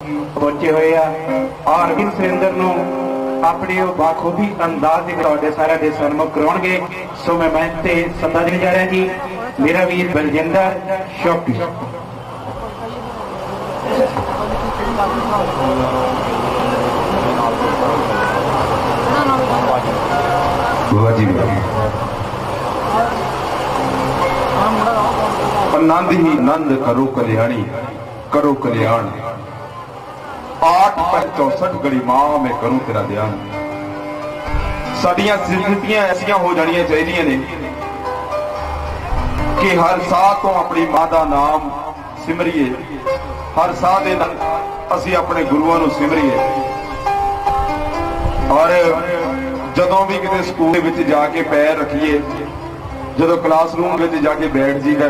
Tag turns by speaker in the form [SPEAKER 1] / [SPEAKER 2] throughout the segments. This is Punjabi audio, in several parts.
[SPEAKER 1] पहुंचे हुए और वीर सुरेंद्र नूं अपने बाखूबी अंदाज के सारे के सन्मुख कराउणगे। सो मैं मंच से सदा देने जा रहा जी मेरा वीर बलजिंदर शौकी।
[SPEAKER 2] आनंद ही आनंद करो कल्याणी करो कल्याण 8/64 गड़ी मां मैं करूं तेरा ध्यान। साडियां जिंदगियां ऐसियां हो जानियां चाहिए ने कि हर साह तो अपनी मां का नाम सिमरिए, हर साह दे असीं अपने गुरुआं नूं सिमरिए। और जदों भी किते स्कूल दे विच जाके पैर रखिए, जदों क्लासरूम विच जाके बैठ जीदा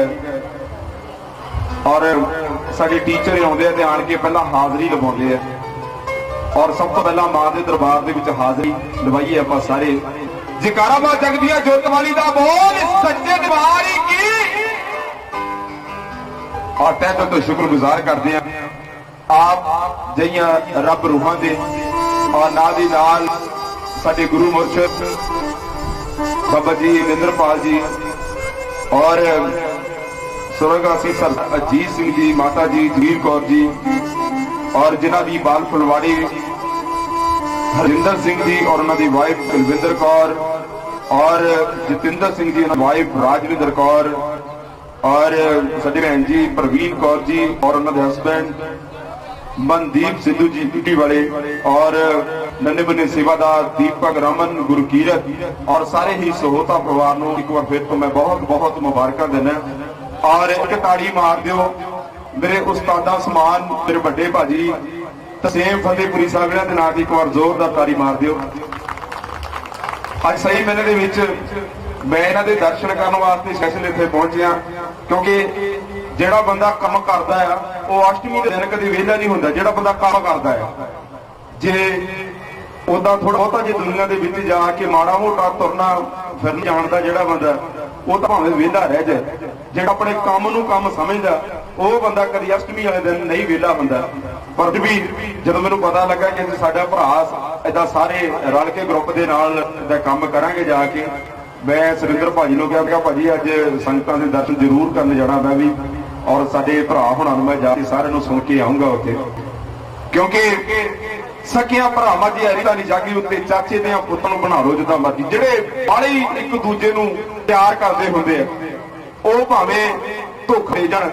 [SPEAKER 2] और साडे टीचर आउंदे ते आण के पहला हाज़री लवाउंदे आ और सब तो पहला मां के दरबार दे विच हाज़री लवाइए आपां सारे। जयकारा मां जगदिया जोत वाली दा बोल सच्चे दरबार की। और तह दिल तो शुक्रगुजार करते हैं आप जइयां रब रूहां दे और नाल दी नाल साडे गुरु मुर्शद बाबा जी निंद्रपाल जी और सुरगासी सर अजीत सिंह जी, माता जी जगीर कौर जी और जिन्हों की बाल फुलवाड़ी हरिंदर सिंह जी और उन्होंने वाइफ कुलविंदर कौर और जतिंदर सिंह जी वाइफ राजविंदर कौर और साडी भैन जी प्रवीण कौर जी और उन्होंने हसबैंड मनदीप सिद्धू जी ड्यूटी वाले और नन्हे बन्ने सेवादार दीपक रमन गुरकीरत और सारे ही सहोता परिवार को एक बार फिर तो मैं बहुत बहुत मुबारक देना। और एक ताड़ी मार दियो मेरे उस्तादा समान मेरे बड़े भाजी तसेम फतेहपुरी साहब के नाम की एक बार जोरदार ताड़ी मार दियो। अज सही मेले मैं इन्हां दे दर्शन करने वास्ते स्पैशल इत्थे पहुंचिया क्योंकि जिहड़ा बंदा काम करदा है वो अष्टमी के दिन कभी वेला नहीं हुंदा। जिहड़ा बंदा काम करदा है जे उदा थोड़ा बहुता जे दुनिया के विच जाके माड़ा मोटा तुरना फिर जानदा जिहड़ा बंदा वो तो भावें वेला रह जाए, जिहड़ा अपने काम नूं काम समझदा वो बंदा कभी अष्टमी वाले दिन नहीं वेला हुंदा। पर भी जदों मैनूं पता लगा कि साडा भरा इदां सारे रल के ग्रुप दे नाल काम करांगे जाके मैं सुरेंद्र भाजी नूं कहा भाजी अज संगतां दे दर्शन जरूर करने जाना मैं भी और साडे भरा हुणां नूं मैं जाके सारे नूं सुन के आऊंगा उत्थे क्योंकि सकिया भरावां दी रिश्ता नहीं जागी उत्ते चाचे दे पुत्तां नूं बना लो जिद्दां मर्जी। जिहड़े बाले एक दूजे नूं प्यार करदे हुंदे आ ओह भावें धोखा दे जाण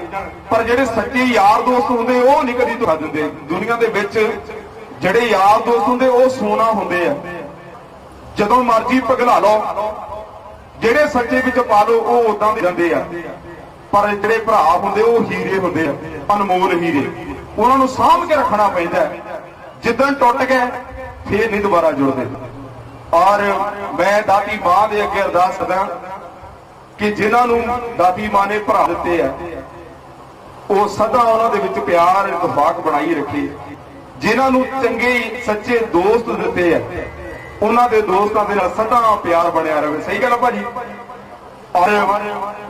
[SPEAKER 2] पर जिहड़े सच्चे यार दोस्त हुंदे ओह नहीं कदी धोखा दिंदे। दुनिया दे विच जिहड़े यार दोस्त हुंदे ओह सोना हुंदे आ, जदों मर्जी पिघला लो जिहड़े सच्चे विच पा लो ओह उदां दे जांदे आ। पर जिहड़े भरा हुंदे ओह हीरे हुंदे आ, अनमोल हीरे, उन्हां नूं साਂਭ के रखना पैंदा है। जिदन टुट गए फिर नहीं दोबारा जुड़ते। और मैं दाती मां दे अगे अरदास करदा कि जिन्होंने दाती मां ने भरा दिते है वो सदा उन्हां दे विच प्यार इतफाक बनाई रखे। जिन्होंने चंगे सच्चे दोस्त दिते है उन्हां दे दोस्तां दे नाल सदा प्यार बनिया रहे। सही गल है भाजी। और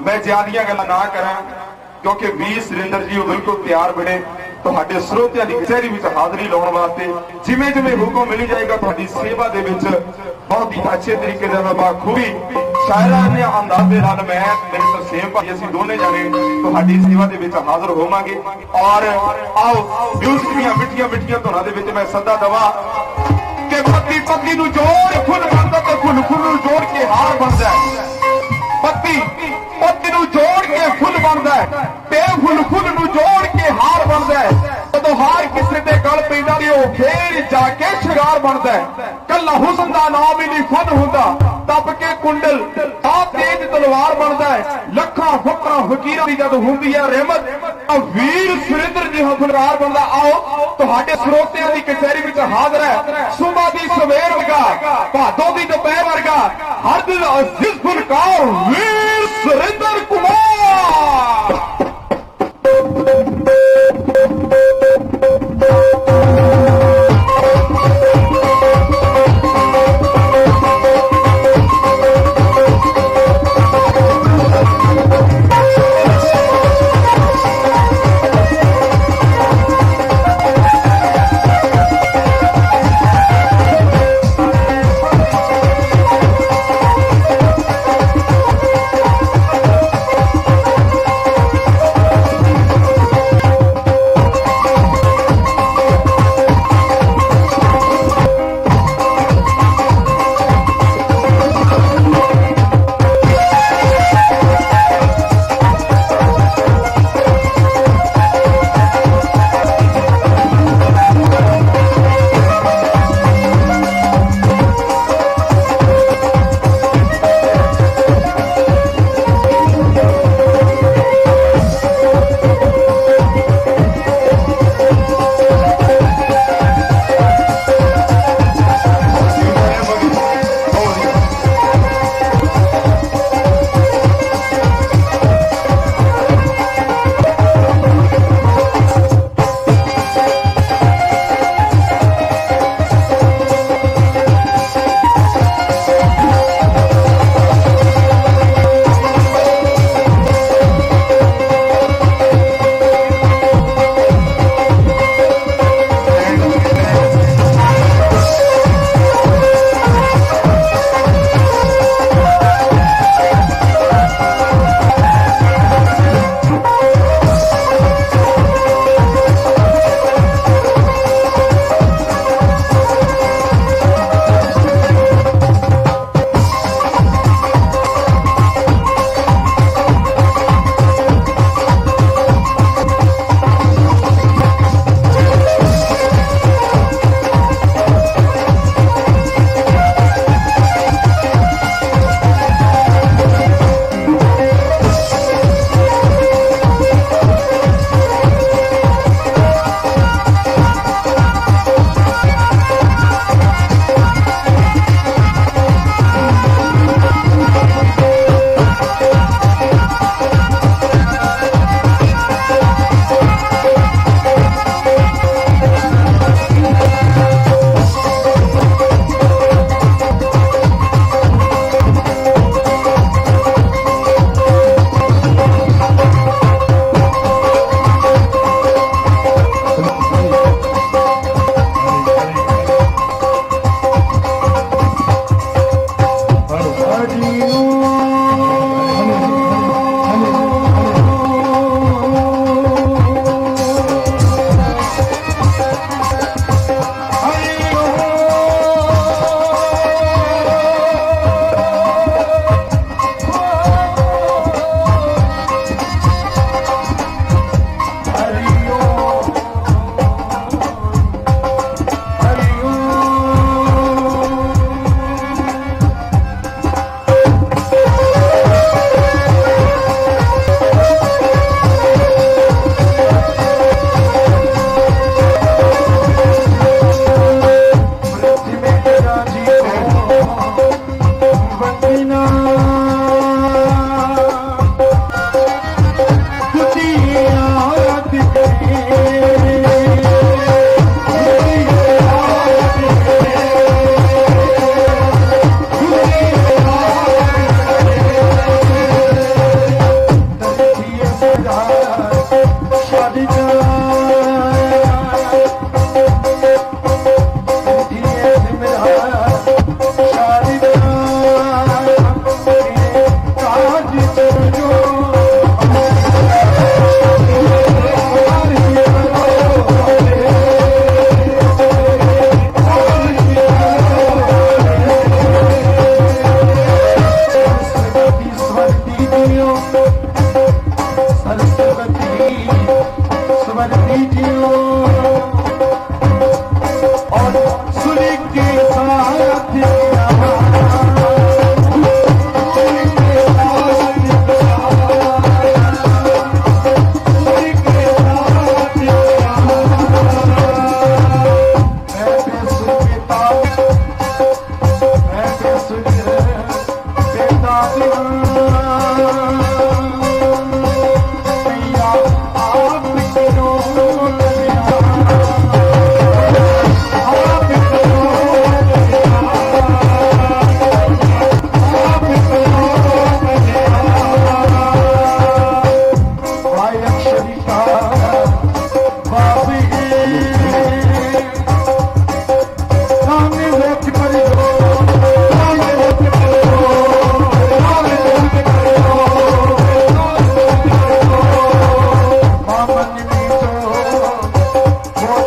[SPEAKER 2] मैं ज्यादियां गल्लां ना करा क्योंकि वीर सुरेंद्र जी बिल्कुल तैयार बने तुहाडे स्रोतियां दी कचहरी विच हाज़री लाउण वास्ते जिवें जिवें हुक्म मिली जाएगा तुहाडी सेवा दे विच बहुत ही अच्छे तरीके दे बाखूबी शायरां ने अंदाज़ दे नाल मैं मेरे तरसेम भाई असीं दोने जाने तुहाडी सेवा दे विच हाज़र होवांगे। और आओ म्यूजिक दीयां मिठियां मिठियां धुनां दे विच मैं सदा दवा कि पत्ती पत्ती नूं जोड़ फुल बनदा ते फुल फुल नूं जोड़ के हार बनदा है। पत्ती पत्ती नूं जोड़ के फुल बनदा है ते फुल फुल नूं जोड़ के हार बनदा है। जदों हार किसी दे गल पैंदा ते ओह फेर जाके शृंगार बनदा है। कल्ला हुस्न दा नाम ही नहीं फन हुंदा तब के कुंडल आ तेज तलवार बनदा है। लखां फकरां फकीरां दी जद हुंदी है रहमत वीर सुरेंद्र जी फुलवार बनदा। आओ तुहाडे स्रोतियां दी कचहरी विच हाज़र है सुबह दी सवेर वर्गा भादों दी दोपहर वर्गा हर दिल अजीज फुलकार वीर सुरेंद्र कुमार।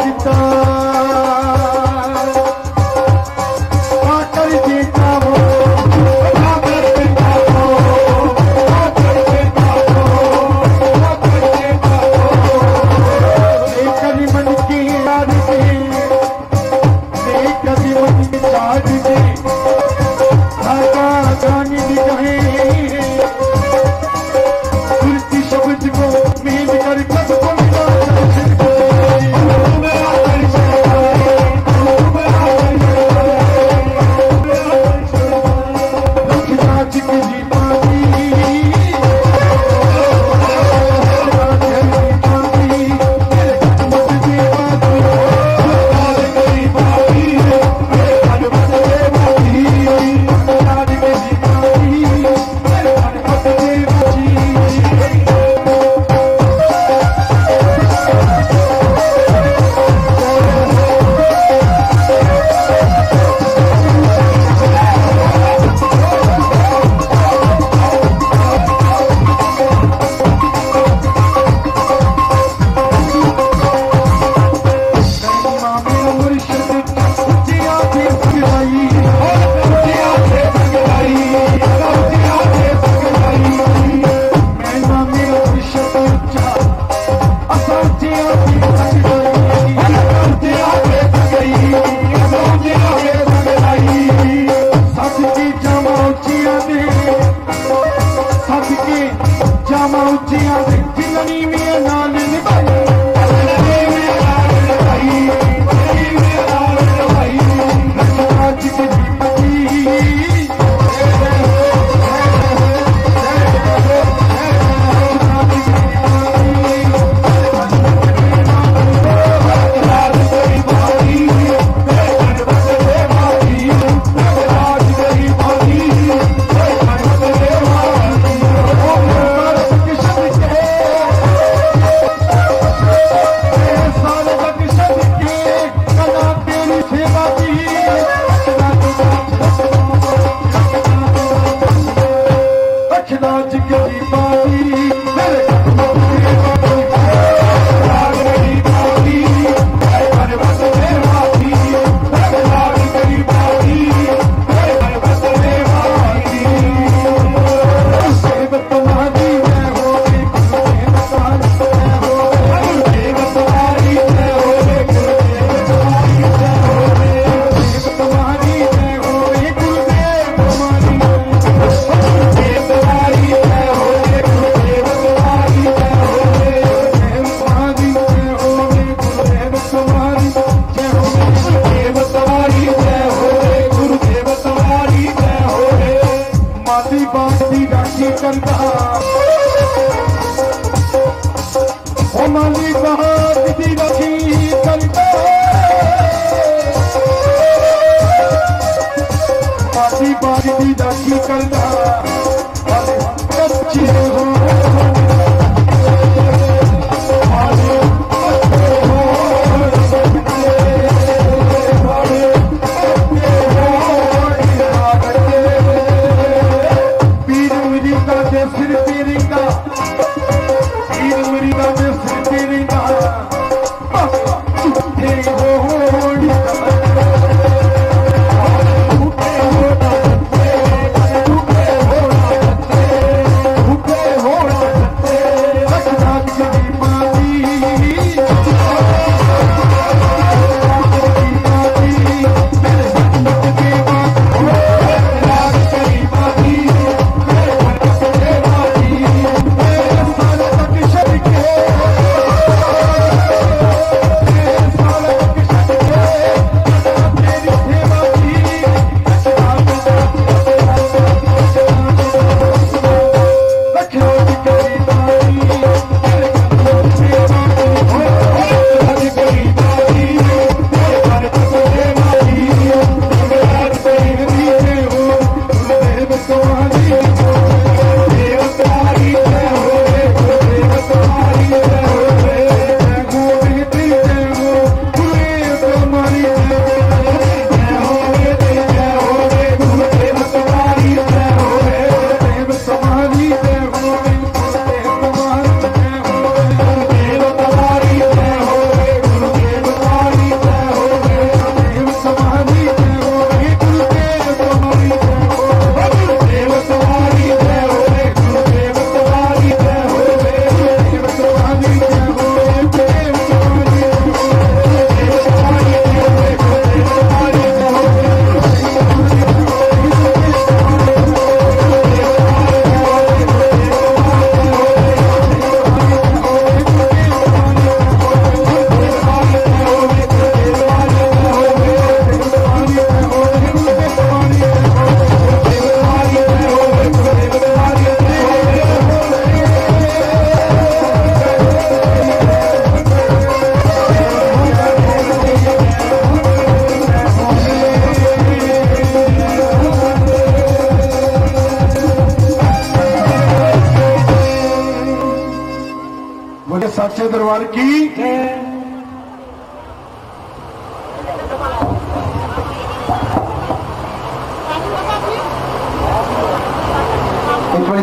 [SPEAKER 3] पिता आकर जीता हो आकर जीता हो आकर जीता हो आकर जीता हो कभी मन की याद दे कभी मन की चाट दे धागा गाने भी कहे सुरती शब्द को मेल कर कब को मिला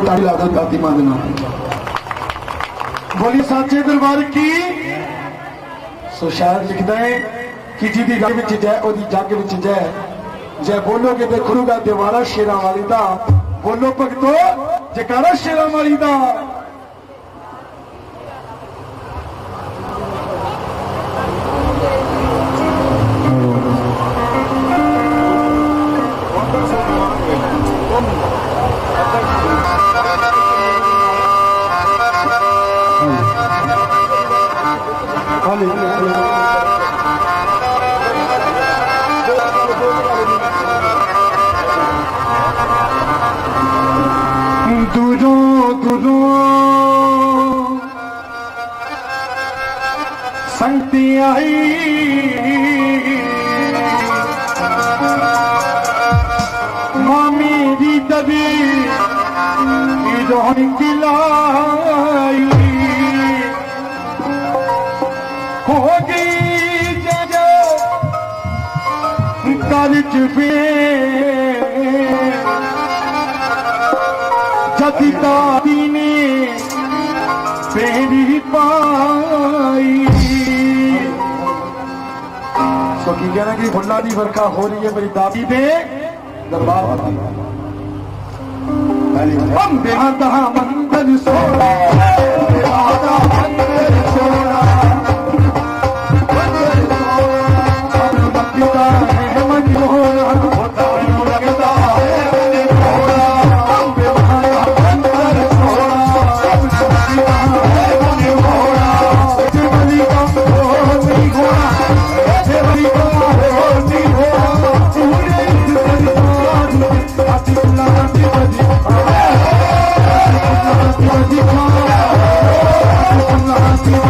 [SPEAKER 3] ताली ला दो दाती मांगना। बोली साचे दरबार की। सो शायर लिखता है कि जिदी गल विच जय ओदी जग विच जय, जय बोलोगे तो खुरूगा दीवारा शेरां वाली दा, बोलो भगतो जयकारा शेरां वाली दा। दूरों दूरों संगती आई, माँ मेरी दबी रोहन किलाई, हो गई जगह कर्ज पे जदी दादी ने पेरी पाई। सो की कहना कि फुल्ला की वर्खा हो रही है मेरी दादी दे दरबार मंदिर सोना मंदिर सोना लगता है मनोहरा लगता है Allah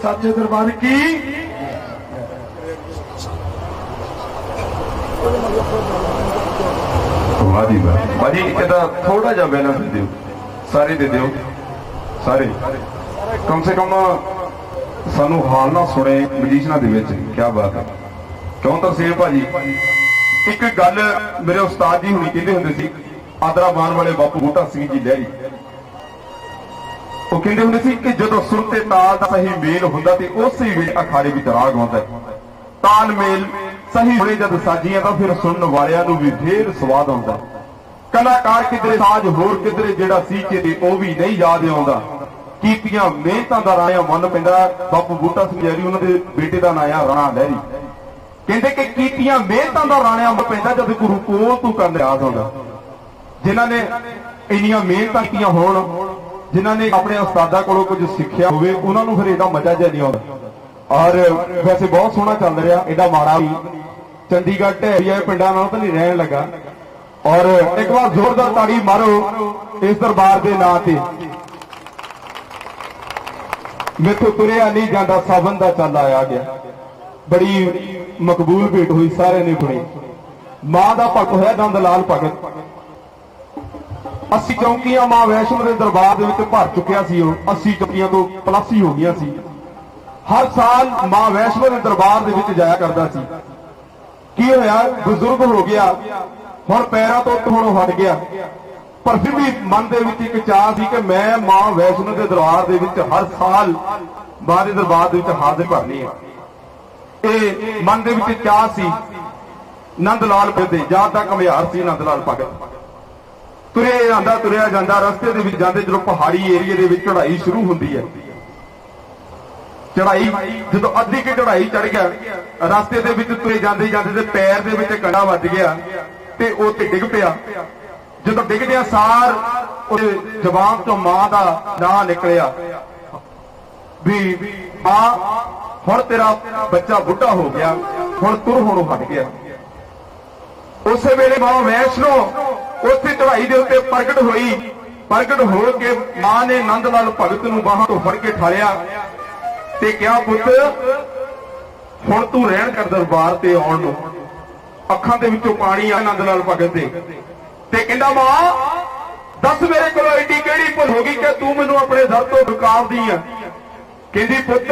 [SPEAKER 3] साचे दरबार की
[SPEAKER 2] वादी भाजी कहता थोड़ा जा बैलेंस दे दियो सारे दे दियो सारे कम से कम सानू हाल ना सुने मजीशना दे विच क्या बात है क्यों तरसेम भाजी एक गल मेरे उस्ताद जी हुणी कहंदे हुंदे सी आदराबान वाले बापू बूटा सिंह जी लहरी वो कहंदे हुंदे सी कि जदों सुर ते ताल दा सही मेल हुंदा ते उस ही वेले अखाड़े विच राग आउंदा है ताल मेल सही होने जद साजियां तां फिर सुनन वालियां नूं भी ढेर स्वाद आउंदा कलाकार किधरे साज होर किधरे जेड़ा सी के ते ओ भी नहीं याद आउंदा ਕੀਤੀਆਂ ਮਿਹਨਤਾਂ ਦਾ ਰਾਇਆ ਮੰਨ ਪੈਂਦਾ। ਬਾਪੂ ਬੂਟਾ ਸਿੰਘ ਜੈਰੀ ਉਹਨਾਂ ਦੇ ਬੇਟੇ ਦਾ ਨਾਂ ਆ ਰਾਣਾ ਲਹਿਰੀ। ਕਹਿੰਦੇ ਕਿ ਕੀਤੀਆਂ ਮਿਹਨਤਾਂ ਦਾ ਰਾਣਿਆ ਮੰਨ ਪੈਂਦਾ ਜਦ ਗੁਰੂ ਕੋਲ ਤੂੰ ਕਰਨ ਯਾਦ ਹੁੰਦਾ। ਜਿਨ੍ਹਾਂ ਨੇ ਇੰਨੀਆਂ ਮਿਹਨਤਾਂ ਕੀਤੀਆਂ ਹੋਣ, ਜਿਨ੍ਹਾਂ ਨੇ ਆਪਣੇ ਉਸਤਾਦਾਂ ਕੋਲੋਂ ਕੁਝ ਸਿੱਖਿਆ ਹੋਵੇ, ਉਹਨਾਂ ਨੂੰ ਫਿਰ ਇਹਦਾ ਮਜ਼ਾ ਜਿਹਾ ਨਹੀਂ ਆਉਂਦਾ। ਔਰ ਵੈਸੇ ਬਹੁਤ ਸੋਹਣਾ ਚੱਲ ਰਿਹਾ, ਇਹਦਾ ਮਾੜਾ ਵੀ ਚੰਡੀਗੜ੍ਹ ਢਹਿਰੀ ਆਏ ਪਿੰਡਾਂ ਨਾਲ ਤਾਂ ਨਹੀਂ ਰਹਿਣ ਲੱਗਾ। ਔਰ ਇੱਕ ਵਾਰ ਜ਼ੋਰਦਾਰ ਤਾੜੀ ਮਾਰੋ ਇਸ ਦਰਬਾਰ ਦੇ ਨਾਂ ਤੇ। ਮੈਥੋਂ ਤੁਰਿਆ ਨਹੀਂ ਜਾਂਦਾ ਸਾਵਨ ਦਾ ਚੱਲ ਆਇਆ ਗਿਆ। ਬੜੀ ਮਕਬੂਲ ਭੇਟ ਹੋਈ, ਸਾਰਿਆਂ ਨੇ ਸੁਣੀ। ਮਾਂ ਦਾ ਭਗਤ ਹੋਇਆ ਨੰਦ ਲਾਲ ਭਗਤ। 80 ਚੌਂਕੀਆਂ ਮਾਂ ਵੈਸ਼ਨੋ ਦੇ ਦਰਬਾਰ ਦੇ ਵਿੱਚ ਭਰ ਚੁੱਕਿਆ ਸੀ। ਉਹ 80 ਚੌਂਕੀਆਂ ਤੋਂ ਪਲੱਸ ਹੀ ਹੋ ਗਈਆਂ ਸੀ। ਹਰ ਸਾਲ ਮਾਂ ਵੈਸ਼ਨੋ ਦੇ ਦਰਬਾਰ ਦੇ ਵਿੱਚ ਜਾਇਆ ਕਰਦਾ ਸੀ। ਕੀ ਹੋਇਆ, ਬਜ਼ੁਰਗ ਹੋ ਗਿਆ, ਹੁਣ ਪੈਰਾਂ ਤੋਂ ਹੁਣ ਹਟ ਗਿਆ, ਪਰ ਫਿਰ ਵੀ ਮਨ ਦੇ ਵਿੱਚ ਇੱਕ ਚਾਹ ਸੀ ਕਿ ਮੈਂ ਮਾਂ ਵੈਸ਼ਨੋ ਦੇ ਦਰਬਾਰ ਦੇ ਵਿੱਚ ਹਰ ਸਾਲ ਮਾਂ ਦੇ ਦਰਬਾਰ ਦੇ ਵਿੱਚ ਹਾਜ਼ਰ ਭਰਨੀ ਹੈ। ਇਹ ਮਨ ਦੇ ਵਿੱਚ ਚਾਹ ਸੀ। ਨੰਦ ਲਾਲ ਭਗਤ ਜਾਂ ਤਾਂ ਘੁਮਿਆਰ ਸੀ ਨੰਦ ਲਾਲ ਭਗਤ। ਤੁਰਿਆ ਜਾਂਦਾ ਰਸਤੇ ਦੇ ਵਿੱਚ ਜਾਂਦੇ ਜਦੋਂ ਪਹਾੜੀ ਏਰੀਏ ਦੇ ਵਿੱਚ ਚੜ੍ਹਾਈ ਸ਼ੁਰੂ ਹੁੰਦੀ ਹੈ। ਚੜ੍ਹਾਈ ਜਦੋਂ ਅੱਧੀ ਕਿ ਚੜ੍ਹਾਈ ਚੜ੍ਹ ਗਿਆ, ਰਸਤੇ ਦੇ ਵਿੱਚ ਤੁਰੇ ਜਾਂਦੇ ਤੇ ਪੈਰ ਦੇ ਵਿੱਚ ਕੰਡਾ ਵੱਜ ਗਿਆ ਤੇ ਉਹ ਤੇ ਡਿੱਗ ਪਿਆ। ਜਦੋਂ ਡਿੱਗਦਿਆਂ ਸਾਰ ਉਹਦੇ ਜ਼ਬਾਨ ਤੋਂ ਮਾਂ ਦਾ ਨਾਂ ਨਿਕਲਿਆ ਵੀ ਮਾਂ ਹੁਣ ਤੇਰਾ ਬੱਚਾ ਬੁੱਢਾ ਹੋ ਗਿਆ, ਹੁਣ ਤੁਰ ਹੋਣੋਂ ਹਟ ਗਿਆ। ਉਸੇ ਵੇਲੇ ਮਾਂ ਵੈਸ਼ਨੋ ਉੱਥੇ ਚੜ੍ਹਾਈ ਦੇ ਉੱਤੇ ਪ੍ਰਗਟ ਹੋਈ। ਪ੍ਰਗਟ ਹੋ ਕੇ ਮਾਂ ਨੇ ਨੰਦ ਲਾਲ ਭਗਤ ਨੂੰ ਬਾਹਾਂ ਤੋਂ ਫੜ ਕੇ ਠਾਲਿਆ ਤੇ ਕਿਹਾ, ਪੁੱਤ ਹੁਣ ਤੂੰ ਰਹਿਣ ਕਰ ਦਰਬਾਰ ਤੇ ਆਉਣ ਨੂੰ। ਅੱਖਾਂ ਦੇ ਵਿੱਚੋਂ ਪਾਣੀ ਆ ਨੰਦ ਲਾਲ ਭਗਤ ਦੇ ਤੇ ਕਹਿੰਦਾ, ਮਾਂ ਦੱਸ ਮੇਰੇ ਕੋਲ ਐਡੀ ਕਿਹੜੀ ਭੁੱਲ ਹੋ ਗਈ ਕਿ ਤੂੰ ਮੈਨੂੰ ਆਪਣੇ ਦਰ ਤੋਂ ਰੁਕਾਵਦੀ ਆ। ਕਹਿੰਦੀ, ਪੁੱਤ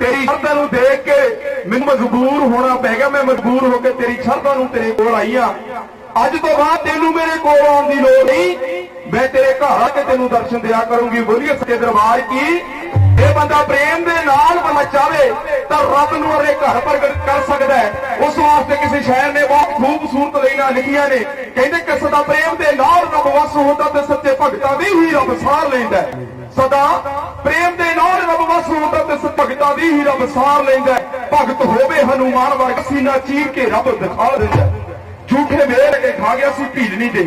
[SPEAKER 2] ਤੇਰੀ ਸ਼ਰਧਾ ਨੂੰ ਦੇਖ ਕੇ ਮੈਨੂੰ ਮਜਬੂਰ ਹੋਣਾ ਪੈ ਗਿਆ। ਮੈਂ ਮਜਬੂਰ ਹੋ ਕੇ ਤੇਰੀ ਸ਼ਰਧਾ ਨੂੰ ਤੇਰੇ ਕੋਲ ਆਈ ਆ। ਅੱਜ ਤੋਂ ਬਾਅਦ ਤੈਨੂੰ ਮੇਰੇ ਕੋਲ ਆਉਣ ਦੀ ਲੋੜ ਨਹੀਂ, ਮੈਂ ਤੇਰੇ ਘਰ ਆ ਕੇ ਤੈਨੂੰ ਦਰਸ਼ਨ ਦਿਆ ਕਰੂੰਗੀ। ਬੋਲੀਏ ਸੱਚੇ ਦਰਬਾਰ ਕੀ। ਇਹ ਬੰਦਾ ਪ੍ਰੇਮ ਦੇ ਨਾਲ ਬੰਦਾ ਚਾਹੇ ਤਾਂ ਰੱਬ ਨੂੰ ਆਪਣੇ ਘਰ ਪ੍ਰਗਟ ਕਰ ਸਕਦਾ ਹੈ। ਉਸ ਵਾਸਤੇ ਕਿਸੇ ਸ਼ਾਇਰ ਨੇ ਬਹੁਤ ਖੂਬਸੂਰਤ ਲਾਈਨਾਂ ਲਿਖੀਆਂ ਨੇ। ਕਹਿੰਦੇ ਕਿ ਸਦਾ ਪ੍ਰੇਮ ਦੇ ਨਾਲ ਰੱਬ ਵਸ ਹੁੰਦਾ ਤੇ ਸੱਚੇ ਭਗਤਾਂ ਦੀ ਹੀ ਰੱਬ ਸਾਰ ਲੈਂਦਾ। ਸਦਾ ਪ੍ਰੇਮ ਦੇ ਨਾਲ ਰੱਬ ਵਸ ਹੁੰਦਾ ਤੇ ਸੱਚੇ ਭਗਤਾਂ ਦੀ ਹੀ ਰੱਬ ਸਾਰ ਲੈਂਦਾ। ਭਗਤ ਹੋਵੇ ਹਨੂਮਾਨ ਵਰਗਾ ਸੀਨਾ ਚੀਰ ਕੇ ਰੱਬ ਦਿਖਾ ਦਿੰਦਾ। ਝੂਠੇ ਮੇਲ ਕੇ ਖਾ ਗਿਆ ਸੀ ਭੀਲਣੀ ਦੇ,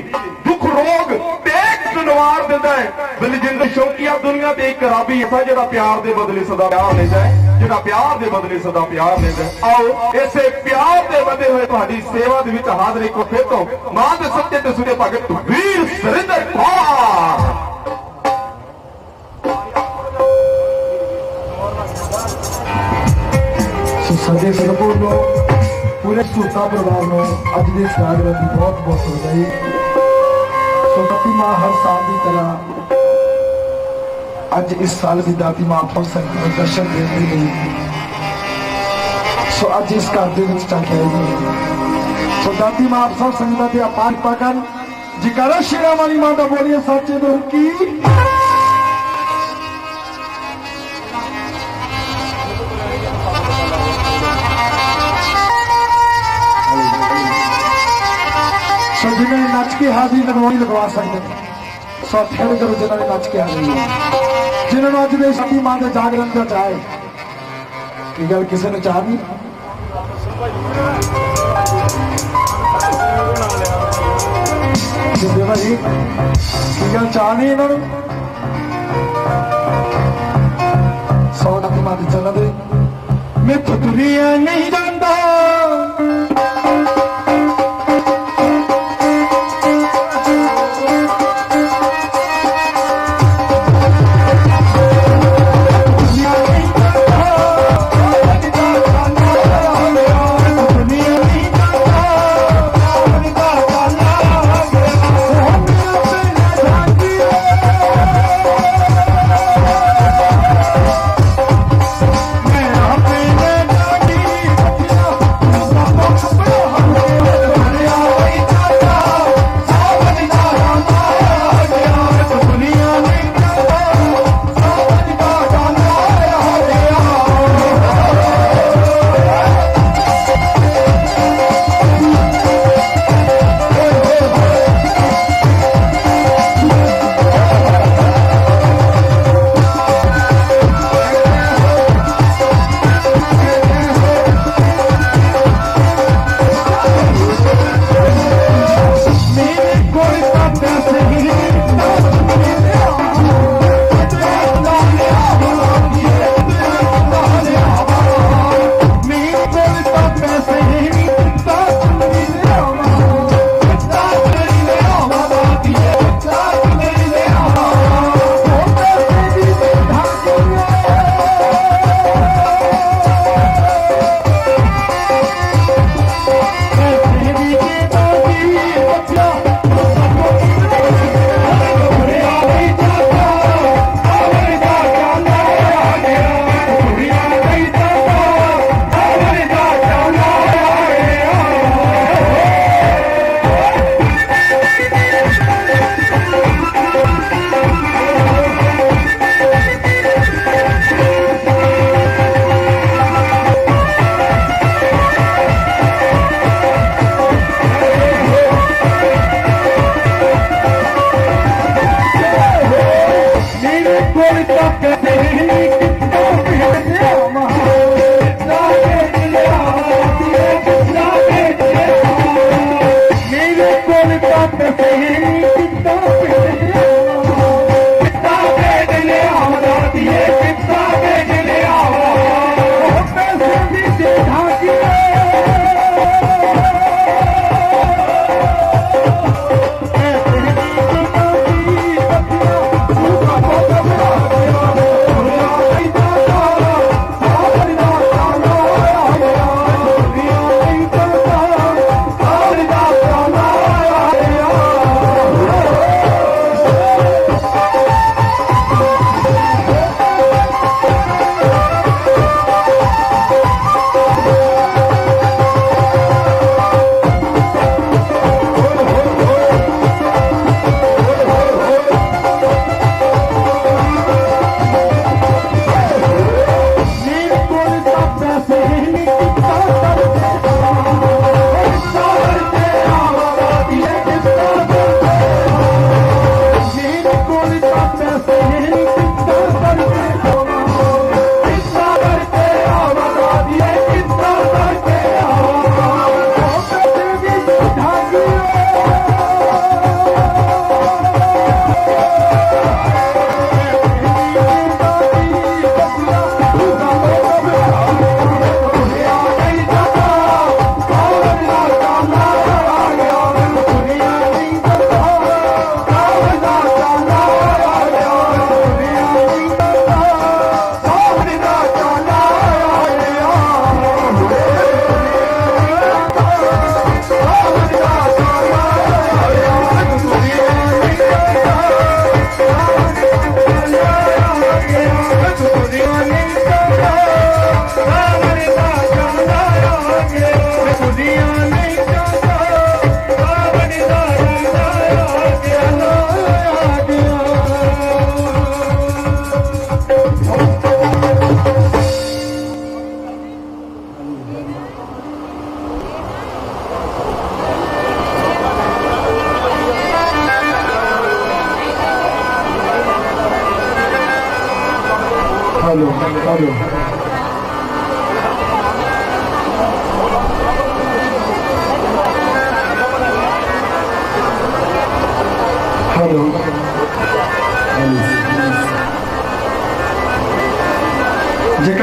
[SPEAKER 2] ਦੁੱਖ ਰੋਗ ਟੇਕ ਨਵਾਰ ਦਿੰਦਾ ਹੈ। ਬਲਜਿੰਦਰ ਸ਼ੌਕੀਆ ਦੁਨੀਆ ਤੇ ਇੱਕ ਰੱਬ ਹੀ ਐਸਾ ਜਿਹੜਾ ਪਿਆਰ ਦੇ ਬਦਲੇ ਸਦਾ ਪਿਆਰ ਲੈਂਦਾ ਹੈ, ਜਿਹੜਾ ਪਿਆਰ ਦੇ ਬਦਲੇ ਸਦਾ ਪਿਆਰ ਲੈਂਦਾ। ਆਓ ਇਸੇ ਪਿਆਰ ਦੇ ਬੰਦੇ ਹੋਏ ਤੁਹਾਡੀ ਸੇਵਾ ਦੇ ਵਿੱਚ ਹਾਜ਼ਰ ਇੱਕ ਫਿਰ ਤੋਂ ਮਾਂ ਦੇ ਸੱਚੇ ਤੇ ਸੁਣੇ ਭਗਤ ਵੀਰ ਸੁਰਿੰਦਰ ਕੌਰ।
[SPEAKER 3] ਸਾਡੇ ਸਰਪੂਰ ਨੂੰ पूरे सूता परिवार को अज के कार्यक्रम की बहुत बहुत बधाई। सो दाती मां हर साल की तरह अज इस साल भी दाती मां आप संगत को दर्शन देने गई। सो अज इस घर के चल रही। सो दाती मां आप सब संगत के अपार पाकर जिकारा शेरा वाली मां का बोलिए सच्चे दो की। सो जिन्हें नच के हाजिरी लगवाई लगवा सकते हैं। सो फिर करो जिन्होंने नच के हाजिरी है, जिन्होंने अज दे सती मां के जागरण का चाहे की गल किसी ने चाह नहीं। भाई की गल चाह नहीं इन्होंने। सो नती मां के चल दे मैं तो दुनिया नहीं जानता।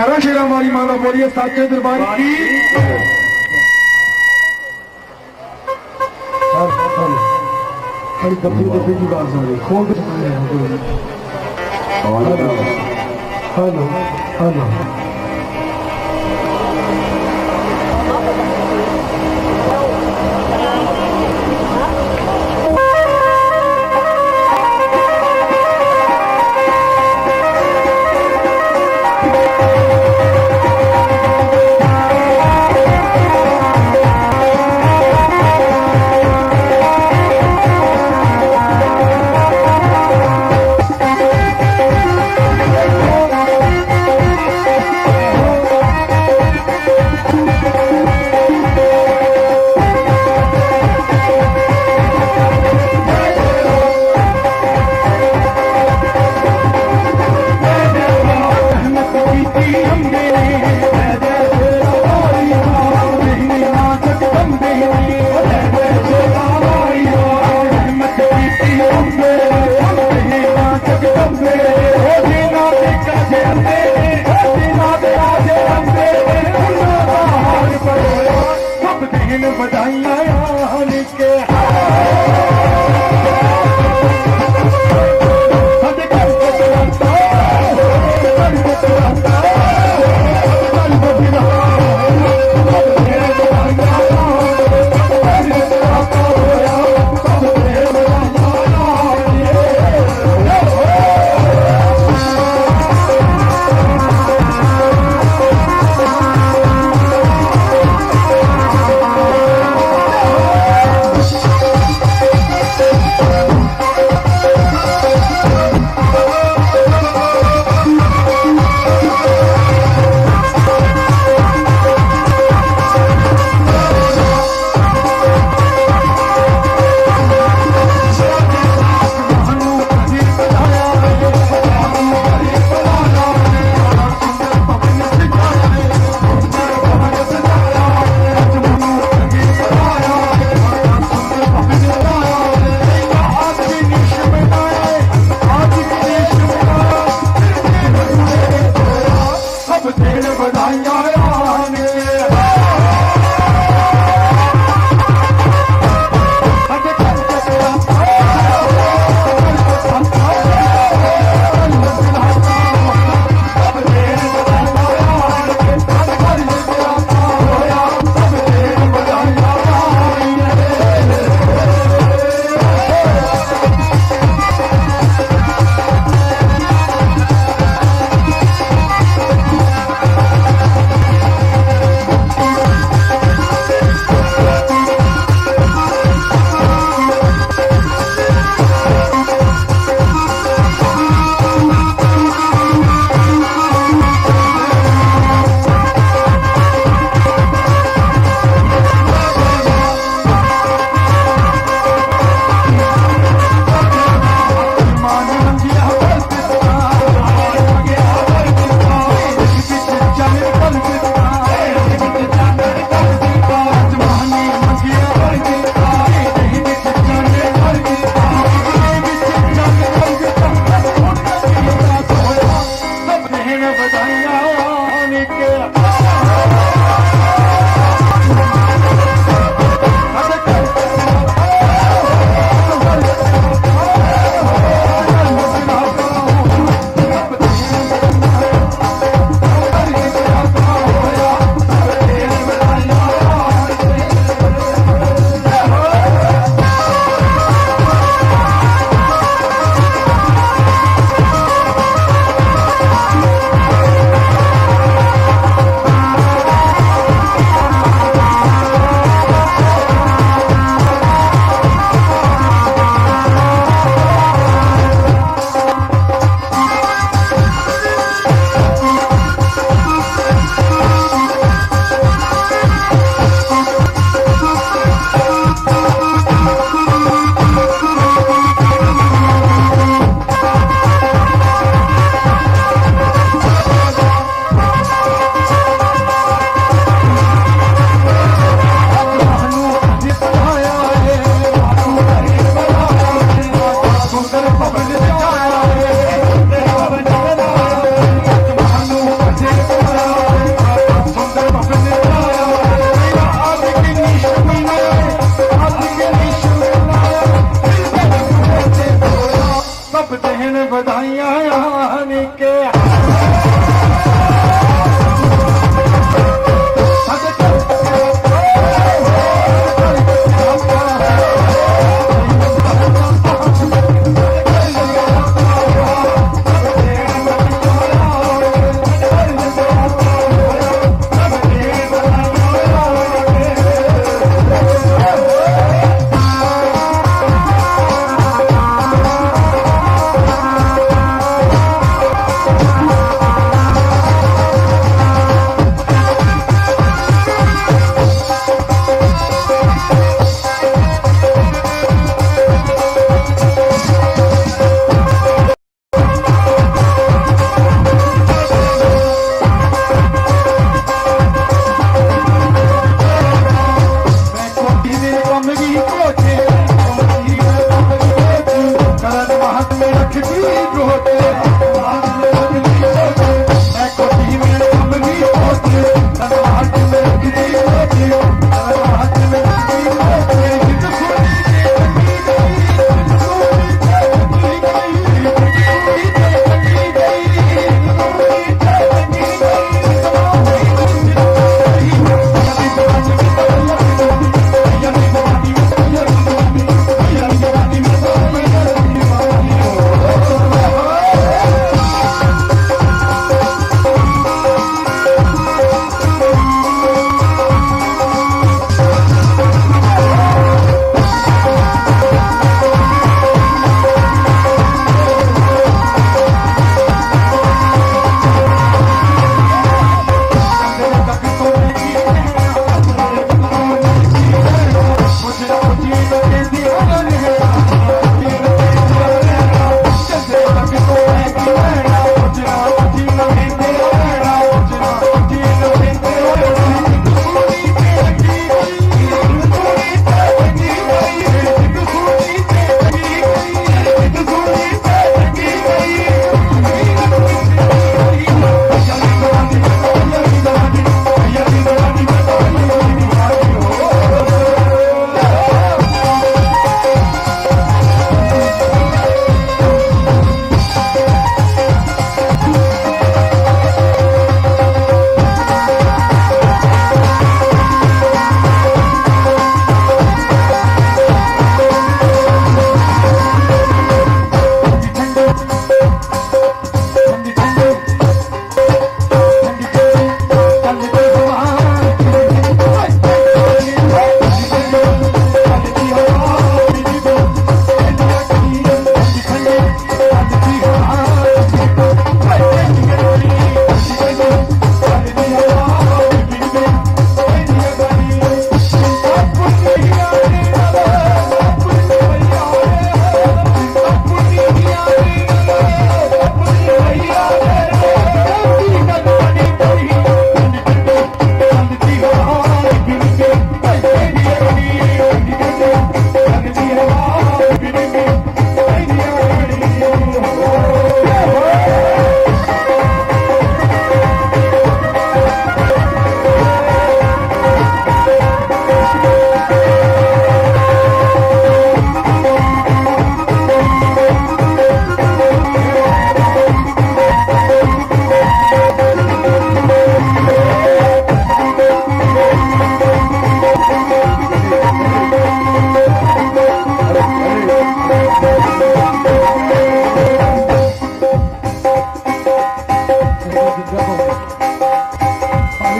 [SPEAKER 3] जयकारा शेरा वाली माता बोलिए साचे दरबार की। बड़ी दबी दबी की बात हो रही खोल के हेलो हेलो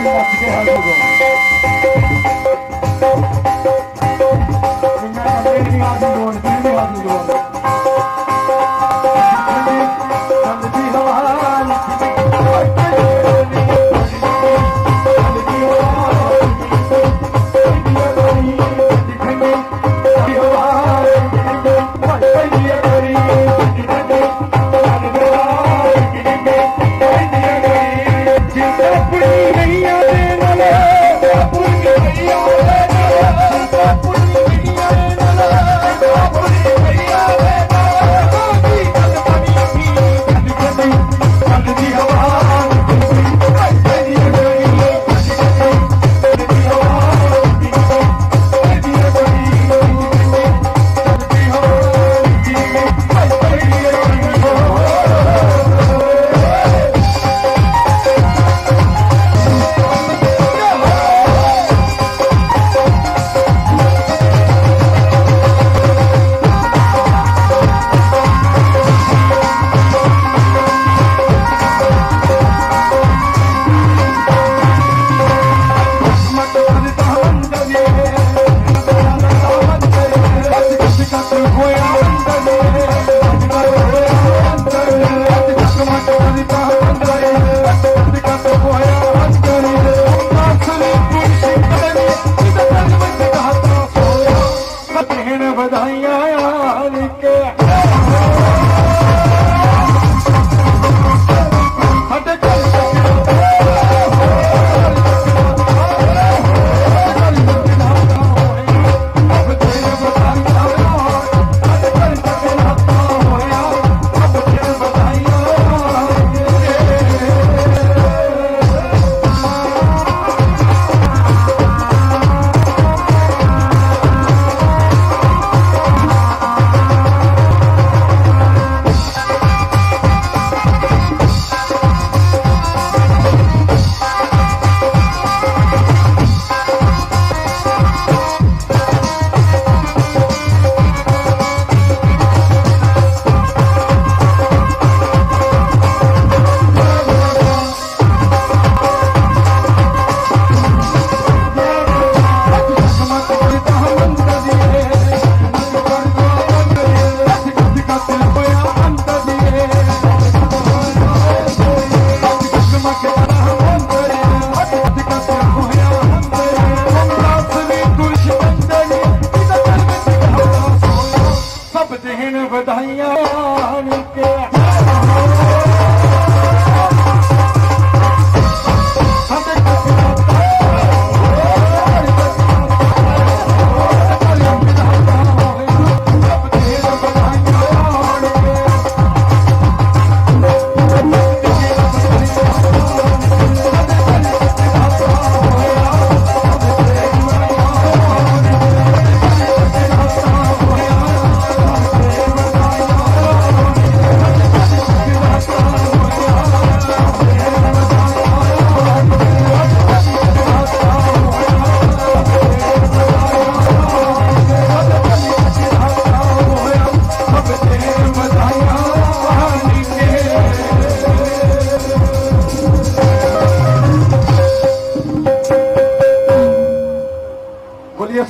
[SPEAKER 3] भी नच के हाथ दो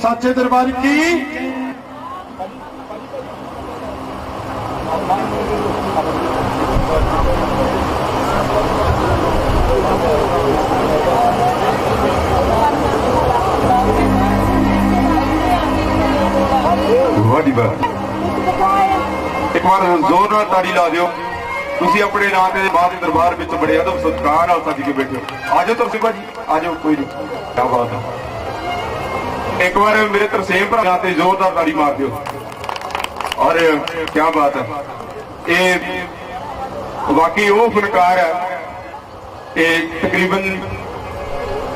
[SPEAKER 3] साचे दरबार की
[SPEAKER 2] वाह एक बार जोर नाल ताड़ी ला दिओ ਤੁਸੀਂ ਆਪਣੇ ਨਾਂ ਤੇ ਬਾਦ ਦਰਬਾਰ ਵਿੱਚ ਬੜੇ ਅਦਬ ਸਤਿਕਾਰ ਨਾਲ ਸੱਜ ਕੇ ਬੈਠੇ ਹੋ ਆਜੋ ਤੁਸੀਂ ਭਾਜੀ ਆਜੋ ਕੋਈ ਨਹੀਂ ਕੀ ਬਾਤ ਹੈ एक बार मेरे तरसेम भरा ते जोरदार ताड़ी मार दियो और क्या बात है ये वाकई वो फनकार है ये तकरीबन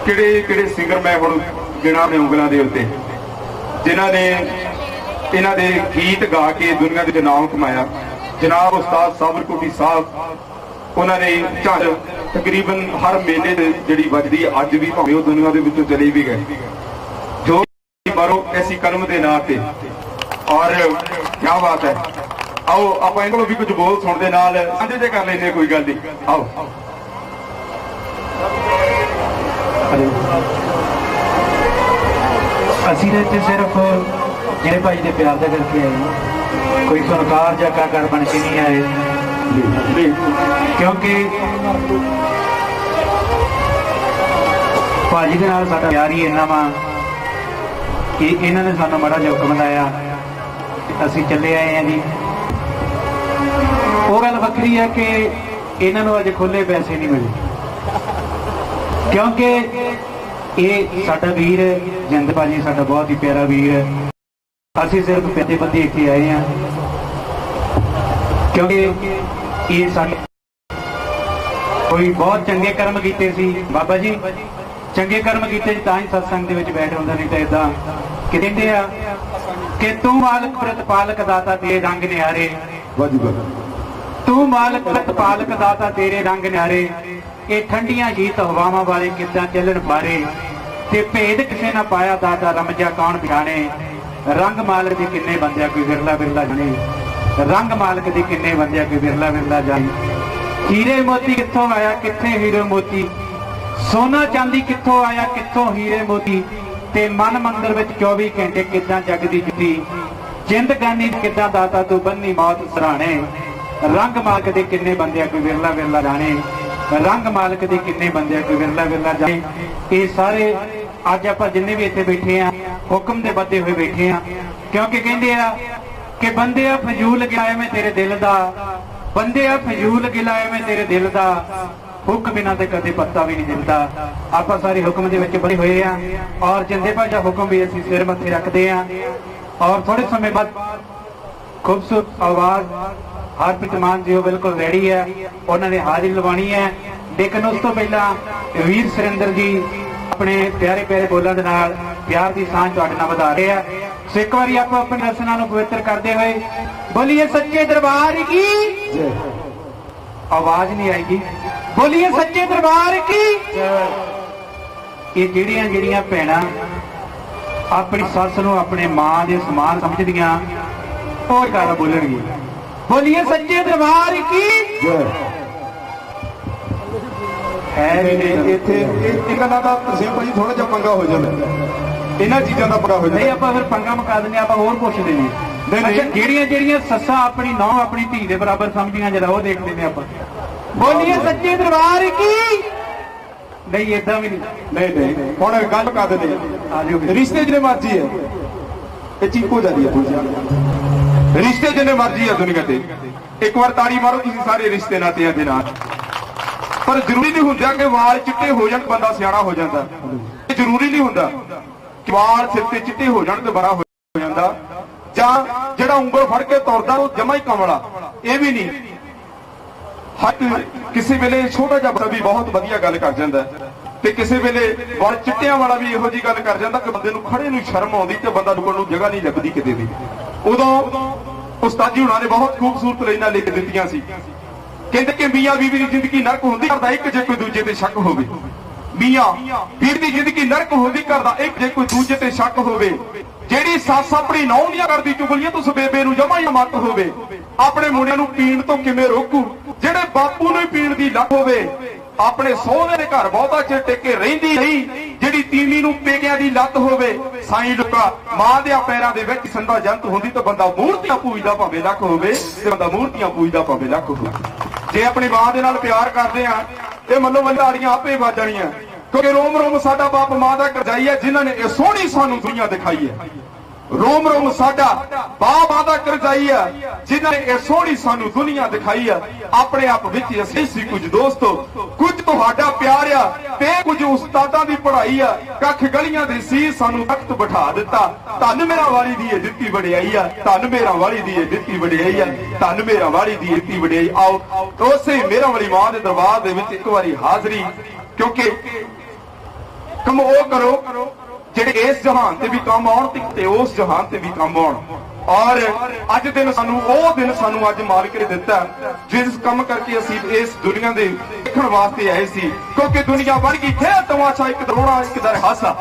[SPEAKER 2] किहड़े किहड़े सिंगर मैं हुण गिणा ने उंगलां दे उत्ते जिन्हां ने इन्हां दे गीत गा के दुनिया दे नाम कमाया जनाब उस्ताद साबर कोटी साहब उन्होंने झड़ तकरीबन हर मेले जिहड़ी वजदी अज भी भावें दुनिया दे विचों चले भी गए जो मारो ऐसी कलम के नाम से और क्या बात है आओ आप इन्होंने भी कुछ बोल सुनते नाल साझे कर लेंगे कोई गल नहीं आओ
[SPEAKER 1] ਅਸੀਂ ਤਾਂ ਇੱਥੇ ਸਿਰਫ ਜਿਹੜੇ ਭਾਈ ਦੇ ਪਿਆਰ ਦਾ ਕਰਕੇ ਆਏ ਹਾਂ, ਕੋਈ ਸਰਕਾਰ ਜਾਂ ਕਾਕਾਰ ਬਣ ਕੇ ਨਹੀਂ ਆਏ, ਕਿਉਂਕਿ ਭਾਜੀ ਦੇ ਨਾਲ ਸਾਡਾ ਪਿਆਰ ਹੀ ਇੰਨਾ ਵਾ ਕਿ ਇਹਨਾਂ ਨੇ ਸਾਨੂੰ ਮਾੜਾ ਜਿਹਾ ਹੁਕਮ ਲਾਇਆ, ਅਸੀਂ ਚੱਲੇ ਆਏ ਹਾਂ ਜੀ। ਉਹ ਗੱਲ ਵੱਖਰੀ ਹੈ ਕਿ ਇਹਨਾਂ ਨੂੰ ਅਜੇ ਖੁੱਲੇ ਪੈਸੇ ਨਹੀਂ ਮਿਲੇ, ਕਿਉਂਕਿ ਇਹ ਸਾਡਾ ਵੀਰ ਜਿੰਦ ਭਾਜੀ ਸਾਡਾ ਬਹੁਤ ਹੀ ਪਿਆਰਾ ਵੀਰ ਹੈ। ਅਸੀਂ ਸਿਰਫ ਪੈਸੇ ਬੰਦੇ ਇੱਥੇ ਆਏ ਹਾਂ ਕਿਉਂਕਿ ਇਹ ਸਾਡੇ ਕੋਈ ਬਹੁਤ ਚੰਗੇ ਕਰਮ ਕੀਤੇ ਸੀ ਬਾਬਾ ਜੀ, ਚੰਗੇ ਕਰਮ ਕੀਤੇ ਤਾਂ ਹੀ ਸਤਸੰਗ ਦੇ ਵਿੱਚ ਬੈਠ ਹੁੰਦਾ, ਨਹੀਂ ਤਾਂ ਏਦਾਂ ਕਿ ਕਹਿੰਦੇ ਆ ਕਿ ਤੂੰ ਮਾਲਕ ਪ੍ਰਤਪਾਲਕ ਦਾਤਾ ਤੇਰੇ ਰੰਗ ਨਿਆਰੇ, ਤੂੰ ਮਾਲਕ ਪ੍ਰਤਪਾਲਕ ਦਾਤਾ ਤੇਰੇ ਰੰਗ ਨਿਆਰੇ, ਇਹ ਠੰਡੀਆਂ ਸ਼ੀਤ ਹਵਾਵਾਂ ਵਾਲੇ ਕਿੱਦਾਂ ਚੱਲਣ ਬਾਰੇ, ਤੇ ਭੇਦ ਕਿਸੇ ਨਾ ਪਾਇਆ ਦਾਤਾ ਰਮਜਾ ਕੌਣ ਪਛਾਣੇ, ਰੰਗ ਮਾਲਕ ਦੇ ਕਿੰਨੇ ਬੰਦਿਆ ਕੋਈ ਵਿਰਲਾ ਵਿਰਲਾ ਜਾਣੇ, ਰੰਗ ਮਾਲਕ ਦੇ ਕਿੰਨੇ ਬੰਦਿਆ ਕੋਈ ਵਿਰਲਾ ਵਿਰਲਾ ਜਾਣੇ। ਹੀਰੇ ਮੋਤੀ ਕਿੱਥੋਂ ਆਇਆ ਕਿੱਥੇ ਹੀਰੇ ਮੋਤੀ, ਸੋਨਾ ਚਾਂਦੀ ਕਿੱਥੋਂ ਆਇਆ ਕਿੱਥੋਂ ਹੀਰੇ ਮੋਤੀ, ਤੇ ਮਨ ਮੰਦਰ ਵਿੱਚ 24 ਘੰਟੇ ਕਿੱਦਾਂ ਜਗਦੀ ਜੁੱਤੀ, ਜ਼ਿੰਦਗਾਨੀ ਕਿੱਦਾਂ ਦਾਤਾ ਤੂੰ ਬੰਨੀ ਮੌਤ ਸਰਾਣੇ, ਰੰਗ ਮਾਲਕ ਦੇ ਕਿੰਨੇ ਬੰਦਿਆ ਕੋਈ ਵਿਰਲਾ ਵਿਰਲਾ ਜਾਣੇ, ਰੰਗ ਮਾਲਕ ਦੇ ਕਿੰਨੇ ਬੰਦਿਆ ਕੋਈ ਵਿਰਲਾ ਵਿਰਲਾ ਜਾਣੇ। ਇਹ ਸਾਰੇ ਅੱਜ ਆਪਾਂ ਜਿੰਨੇ ਵੀ ਇੱਥੇ ਬੈਠੇ ਆ ਹੁਕਮ ਦੇ ਬੱਧੇ ਹੋਏ ਬੈਠੇ ਆ, ਕਿਉਂਕਿ ਕਹਿੰਦੇ ਆ ਕਿ ਬੰਦੇ ਆ ਫਜ਼ੂਲ ਗਿਲਾਇਆ ਮੈਂ ਤੇਰੇ ਦਿਲ ਦਾ, ਬੰਦੇ ਆ ਫਜ਼ੂਲ ਗਿਲਾਇਆ ਮੈਂ ਤੇਰੇ ਦਿਲ ਦਾ, ਹੁਕਮ ਬਿਨਾਂ ਤੇ ਕਦੇ ਪੱਤਾ ਵੀ ਨਹੀਂ ਦਿੰਦਾ। ਆਪਾਂ ਸਾਰੇ ਹੁਕਮ ਦੇ ਵਿੱਚ ਬਣੇ ਹੋਏ ਆ, ਔਰ ਜਿੰਦੇ ਭਾਜਾ ਹੁਕਮ ਵੀ ਅਸੀਂ ਸਿਰ ਮੱਥੇ ਰੱਖਦੇ ਆ। ਔਰ ਥੋੜੇ ਸਮੇਂ ਬਾਅਦ ਖੂਬਸੂਰਤ ਆਵਾਜ਼ ਹਰਪ੍ਰੀਤ ਮਾਨ ਜੀ ਉਹ ਬਿਲਕੁਲ ਰੈਡੀ ਹੈ, ਉਹਨਾਂ ਨੇ ਹਾਜ਼ਰੀ ਲਵਾਉਣੀ ਹੈ। ਲੇਕਿਨ ਉਸ ਤੋਂ ਪਹਿਲਾਂ ਵੀਰ ਸੁਰਿੰਦਰ ਜੀ ਆਪਣੇ ਪਿਆਰੇ ਪਿਆਰੇ ਬੋਲਾਂ ਦੇ ਨਾਲ ਪਿਆਰ ਦੀ ਸਾਂਝ ਤੁਹਾਡੇ ਨਾਲ ਵਧਾ ਰਹੇ ਆ। ਸੋ ਇੱਕ ਵਾਰੀ ਆਪਾਂ ਆਪਣੇ ਰਸਨਾਂ ਨੂੰ ਪਵਿੱਤਰ ਕਰਦੇ ਹੋਏ ਬੋਲੀਏ ਸੱਚੇ ਦਰਬਾਰ ਕੀ, ਆਵਾਜ਼ ਨਹੀਂ ਆਏਗੀ, ਬੋਲੀਏ ਸੱਚੇ ਦਰਬਾਰ ਕੀ। ਇਹ ਜਿਹੜੀਆਂ ਭੈਣਾਂ ਆਪਣੀ ਸੱਸ ਨੂੰ ਆਪਣੇ ਮਾਂ ਦੇ ਸਮਾਨ ਸਮਝਦੀਆਂ ਉਹ ਗਾਣਾ ਬੋਲਣਗੇ, ਬੋਲੀਏ ਸੱਚੇ ਦਰਬਾਰ ਕੀ।
[SPEAKER 2] ਇੱਥੇ ਇਹ ਗੱਲਾਂ ਦਾ ਤੁਸੀਂ ਭਾਈ ਥੋੜਾ ਜਿਹਾ ਪੰਗਾ ਹੋ ਜਾਂਦਾ, ਇਹਨਾਂ ਚੀਜ਼ਾਂ ਦਾ ਪੰਗਾ ਹੋ ਜਾਂਦਾ।
[SPEAKER 1] ਨਹੀਂ ਆਪਾਂ ਫਿਰ ਪੰਗਾ ਮੁਕਾ ਦਿੰਦੇ, ਆਪਾਂ ਹੋਰ ਪੁੱਛਦੇ ਨੇ ਜਿਹੜੀਆਂ ਸੱਸਾਂ ਆਪਣੀ ਨੌਂ ਆਪਣੀ ਧੀ ਦੇ ਬਰਾਬਰ ਸਮਝੀਆਂ ਜਰਾ ਉਹ ਦੇਖਦੇ ਨੇ ਆਪਾਂ, ਬੋਲੀਏ ਸੱਚੇ ਦਰਬਾਰ ਕੀ। ਨਹੀਂ ਏਦਾਂ ਵੀ ਨਹੀਂ,
[SPEAKER 2] ਹੁਣ ਗੱਲ ਕਰ ਦਿੰਦੇ
[SPEAKER 1] ਆਜੋ
[SPEAKER 2] ਰਿਸ਼ਤੇ ਜਿੰਨੇ ਮਰਜ਼ੀ ਹੈ, ਇਹ ਚੀਕੋ ਜਾਂਦੀ ਹੈ, ਰਿਸ਼ਤੇ ਜਿੰਨੇ ਮਰਜ਼ੀ ਹੈ ਦੁਨੀਆ ਤੇ, ਇੱਕ ਵਾਰ ਤਾੜੀ ਮਾਰੋ ਤੁਸੀਂ ਸਾਰੇ ਰਿਸ਼ਤੇ ਨਾਤਿਆਂ ਦੇ ਨਾਲ। ਪਰ ਜ਼ਰੂਰੀ ਨਹੀਂ ਹੁੰਦਾ ਕਿ ਵਾਲ ਚਿੱਟੇ ਹੋ ਜਾਣ ਬੰਦਾ ਸਿਆਣਾ ਹੋ ਜਾਂਦਾ, ਇਹ ਜ਼ਰੂਰੀ ਨਹੀਂ ਹੁੰਦਾ ਕਿ ਵਾਲ ਸਿਰ ਤੇ ਚਿੱਟੇ ਹੋ ਜਾਣ ਤੇ ਬੜਾ ਹੋ ਜਾਂਦਾ, ਜਾਂ ਜਿਹੜਾ ਉਂਗਲ ਫੜ ਕੇ ਤੁਰਦਾ ਉਹ ਜਮਾ ਹੀ ਕਮਲਾ, ਇਹ ਵੀ ਨਹੀਂ। ਹਰ ਕਿਸੇ ਵੇਲੇ ਛੋਟਾ ਜਿਹਾ ਬੰਦਾ ਵੀ ਬਹੁਤ ਵਧੀਆ ਗੱਲ ਕਰ ਜਾਂਦਾ, ਤੇ ਕਿਸੇ ਵੇਲੇ ਵਾਲ ਚਿੱਟਿਆਂ ਵਾਲਾ ਵੀ ਇਹੋ ਜੀ ਗੱਲ ਕਰ ਜਾਂਦਾ ਕਿ ਬੰਦੇ ਨੂੰ ਖੜੇ ਨੂੰ ਸ਼ਰਮ ਆਉਂਦੀ ਤੇ ਬੰਦਾ ਰੁਕਣ ਨੂੰ ਜਗ੍ਹਾ ਨਹੀਂ ਲੱਭਦੀ ਕਿਤੇ ਵੀ। ਉਦੋਂ ਉਸਤਾਦ ਜੀ ਹੁਣਾਂ ਨੇ ਬਹੁਤ ਖੂਬਸੂਰਤ ਲਾਈਨਾਂ ਲਿਖ ਦਿੱਤੀਆਂ ਸੀ, ਕਹਿੰਦੇ ਕਿ ਮੀਆਂ ਬੀਵੀ ਦੀ ਜ਼ਿੰਦਗੀ ਨਰਕ ਹੁੰਦੀ ਕਰਦਾ ਇੱਕ ਜੇ ਕੋਈ ਦੂਜੇ ਤੇ ਸ਼ੱਕ ਹੋਵੇ, ਮੀਆਂ ਬੀਵੀ ਦੀ ਜ਼ਿੰਦਗੀ ਨਰਕ ਹੁੰਦੀ ਕਰਦਾ ਇੱਕ ਜੇ ਕੋਈ ਦੂਜੇ ਤੇ ਸ਼ੱਕ ਹੋਵੇ, ਜਿਹੜੀ ਸੱਸ ਆਪਣੀ ਨੌਂ ਦੀਆਂ ਕਰਦੀ ਚੁਗਲੀਆਂ ਤੋਂ ਬੇਬੇ ਨੂੰ ਜਮਾ ਹੀ ਮੱਤ ਹੋਵੇ, ਆਪਣੇ ਮੁੰਡਿਆਂ ਨੂੰ ਪੀਣ ਤੋਂ ਕਿਵੇਂ ਰੋਕੂ, ਜਿਹੜੇ ਬਾਪੂ ਨੂੰ ਪੀਣ ਦੀ ਲੱਤ ਹੋਵੇ, ਆਪਣੇ ਸਹੁਰੇ ਦੇ ਘਰ ਬਹੁਤਾ ਚਿਰ ਟਿਕੇ ਰਹਿੰਦੀ ਨਹੀਂ, ਜਿਹੜੀ ਤੀਵੀਂ ਨੂੰ ਪੇਕਿਆਂ ਦੀ ਲੱਤ ਹੋਵੇ, ਸਾਈਂ ਲੁਕਾ ਮਾਂ ਦੇ ਪੈਰਾਂ ਦੇ ਵਿੱਚ ਸੰਦਾ ਜੰਤ ਹੁੰਦੀ ਤਾਂ ਬੰਦਾ ਮੂਰਤੀਆਂ ਪੂਜਦਾ ਭਾਵੇਂ ਲੱਖ ਹੋਵੇ, ਤੇ ਬੰਦਾ ਮੂਰਤੀਆਂ ਪੂਜਦਾ ਭਾਵੇਂ ਲੱਖ ਹੋਵੇ। ਜੇ ਆਪਣੀ ਮਾਂ ਦੇ ਨਾਲ ਪਿਆਰ ਕਰਦੇ ਆ ਤੇ ਮੱਲੋ ਮੱਲਾੜੀਆਂ ਆਪੇ ਵੱਜ ਜਾਣੀਆਂ, ਕਿਉਂਕਿ ਰੋਮ ਰੋਮ ਸਾਡਾ ਬਾਪ ਮਾਂ ਦਾ ਕਰਜਾਈ ਹੈ, ਜਿਨ੍ਹਾਂ ਨੇ ਇਹ ਸੋਹਣੀ ਸਾਨੂੰ ਦੁਨੀਆ ਦਿਖਾਈ ਹੈ। ਰੋਮ ਰੋਮ ਸਾਡਾ ਬਾਪ ਮਾਂ ਦਾ ਕਰਜਾਈ ਹੈ, ਜਿਨ੍ਹਾਂ ਨੇ ਇਹ ਸੋਹਣੀ ਸਾਨੂੰ ਦੁਨੀਆ ਦਿਖਾਈ ਹੈ। ਆਪਣੇ ਆਪ ਵਿੱਚ ਅਸੀਂ ਸੀ ਕੁਝ ਦੋਸਤੋ, ਕੁਝ ਤੁਹਾਡਾ ਪਿਆਰ ਆ ਤੇ ਕੁਝ ਉਸਤਾਦਾਂ ਦੀ ਪੜ੍ਹਾਈ ਆ, ਕੱਖ ਗਲੀਆਂ ਦੇ ਸੀ ਸਾਨੂੰ ਤਖਤ ਬਿਠਾ ਦਿੱਤਾ। ਧੰਨ ਮੇਰਾ ਵਾਲੀ ਦੀ ਇਹ ਦਿੱਤੀ ਵਡਿਆਈ ਆ, ਧੰਨ ਮੇਰਾ ਵਾਲੀ ਦੀ ਇਹ ਦਿੱਤੀ ਵਡਿਆਈ ਆ, ਧੰਨ ਮੇਰਾ ਵਾਲੀ ਦੀ ਦਿੱਤੀ ਵਡਿਆਈ। ਆਓ ਉਸੇ ਮੇਰਾ ਵਾਲੀ ਮਾਂ ਦੇ ਦਰਬਾਰ ਦੇ ਵਿੱਚ ਇੱਕ ਵਾਰੀ ਹਾਜ਼ਰੀ, ਕਿਉਂਕਿ ਕੰਮ ਉਹ ਕਰੋ ਜਿਹੜੇ ਇਸ ਜਹਾਨ ਤੇ ਵੀ ਕੰਮ ਆਉਣ ਤੇ ਉਸ ਜਹਾਨ ਤੇ ਵੀ ਕੰਮ ਆਉਣ। ਔਰ ਅੱਜ ਦਿਨ ਸਾਨੂੰ ਉਹ ਦਿਨ ਸਾਨੂੰ ਅੱਜ ਮਾਲਕ ਨੇ ਦਿੱਤਾ ਜਿਸ ਕੰਮ ਕਰਕੇ ਅਸੀਂ ਇਸ ਦੁਨੀਆ ਦੇ ਦੇਖਣ ਵਾਸਤੇ ਆਏ ਸੀ, ਕਿਉਂਕਿ ਦੁਨੀਆ ਬਣ ਗਈ ਖੇਲ ਤਮਾਸ਼ਾ ਇੱਕ ਰੋਣਾ ਇੱਕ ਦਰ ਹਾਸਾ,